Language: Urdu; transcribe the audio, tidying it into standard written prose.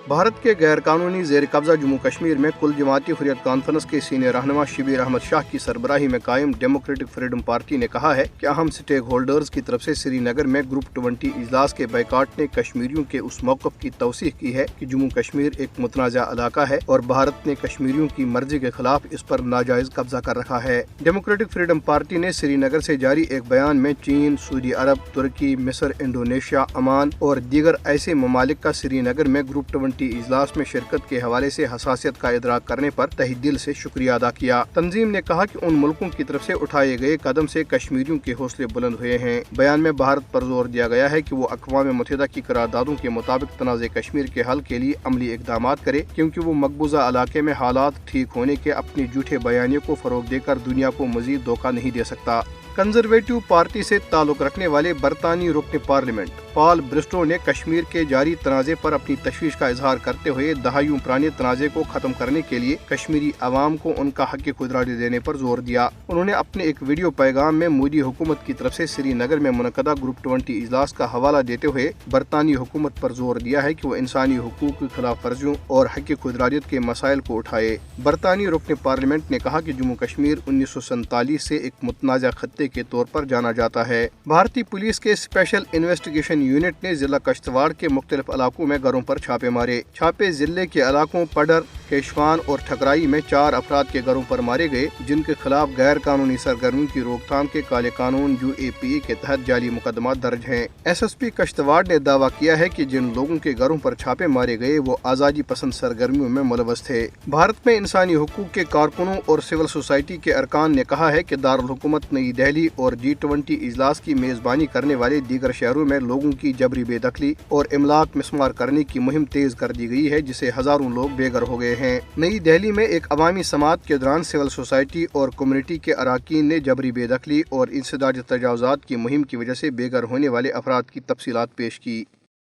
بھارت کے غیر قانونی زیر قبضہ جموں کشمیر میں کل جماعتی حریت کانفرنس کے سینئر رہنما شبیر احمد شاہ کی سربراہی میں قائم ڈیموکریٹک فریڈم پارٹی نے کہا ہے کہ اہم سٹیک ہولڈرز کی طرف سے سری نگر میں گروپ 20 اجلاس کے بائیکاٹ نے کشمیریوں کے اس موقف کی توثیق کی ہے کہ جموں کشمیر ایک متنازع علاقہ ہے اور بھارت نے کشمیریوں کی مرضی کے خلاف اس پر ناجائز قبضہ کر رکھا ہے۔ ڈیموکریٹک فریڈم پارٹی نے سری نگر سے جاری ایک بیان میں چین، سعودی عرب، ترکی، مصر، انڈونیشیا، عمان اور دیگر ایسے ممالک کا سری نگر میں گروپ 20 اجلاس میں شرکت کے حوالے سے حساسیت کا ادراک کرنے پر تہہ دل سے شکریہ ادا کیا۔ تنظیم نے کہا کہ ان ملکوں کی طرف سے اٹھائے گئے قدم سے کشمیریوں کے حوصلے بلند ہوئے ہیں۔ بیان میں بھارت پر زور دیا گیا ہے کہ وہ اقوام متحدہ کی قراردادوں کے مطابق تنازع کشمیر کے حل کے لیے عملی اقدامات کرے، کیونکہ وہ مقبوضہ علاقے میں حالات ٹھیک ہونے کے اپنے جھوٹے بیانیے کو فروغ دے کر دنیا کو مزید دھوکہ نہیں دے سکتا۔ کنزرویٹو پارٹی سے تعلق رکھنے والے برطانوی رکن پارلیمنٹ پال برسٹو نے کشمیر کے جاری تنازع پر اپنی تشویش کا اظہار کرتے ہوئے دہائیوں پرانے تنازع کو ختم کرنے کے لیے کشمیری عوام کو ان کا حق خود ارادی دینے پر زور دیا۔ انہوں نے اپنے ایک ویڈیو پیغام میں مودی حکومت کی طرف سے سری نگر میں منعقدہ گروپ 20 اجلاس کا حوالہ دیتے ہوئے برطانوی حکومت پر زور دیا ہے کہ وہ انسانی حقوق کی خلاف ورزیوں اور حق خود ارادیت کے مسائل کو اٹھائے۔ برطانوی رکن پارلیمنٹ نے کہا کہ جموں کشمیر 1947 سے ایک متنازع خطے کے طور پر جانا جاتا ہے۔ بھارتی پولیس کے اسپیشل انویسٹیگیشن یونٹ نے ضلع کشتواڑ کے مختلف علاقوں میں گھروں پر چھاپے مارے۔ چھاپے ضلع کے علاقوں پڈر، کیشوان اور ٹھکرائی میں 4 افراد کے گھروں پر مارے گئے، جن کے خلاف غیر قانونی سرگرمیوں کی روک تھام کے کالے قانون UAPA کے تحت جعلی مقدمات درج ہیں۔ SSP کشتواڑ نے دعویٰ کیا ہے کہ جن لوگوں کے گھروں پر چھاپے مارے گئے وہ آزادی پسند سرگرمیوں میں ملوث تھے۔ بھارت میں انسانی حقوق کے کارکنوں اور سول سوسائٹی کے ارکان نے کہا ہے کہ دارالحکومت نئی دہلی اور G20 اجلاس کی میزبانی کرنے والے دیگر شہروں میں لوگوں کی جبری بے دخلی اور املاک مسمار کرنے کی مہم تیز کر دی گئی ہے، جس سے ہزاروں لوگ بے گھر ہو گئے ہیں۔ نئی دہلی میں ایک عوامی سماعت کے دوران سول سوسائٹی اور کمیونٹی کے اراکین نے جبری بے دخلی اور انسداد تجاوزات کی مہم کی وجہ سے بے گھر ہونے والے افراد کی تفصیلات پیش کی۔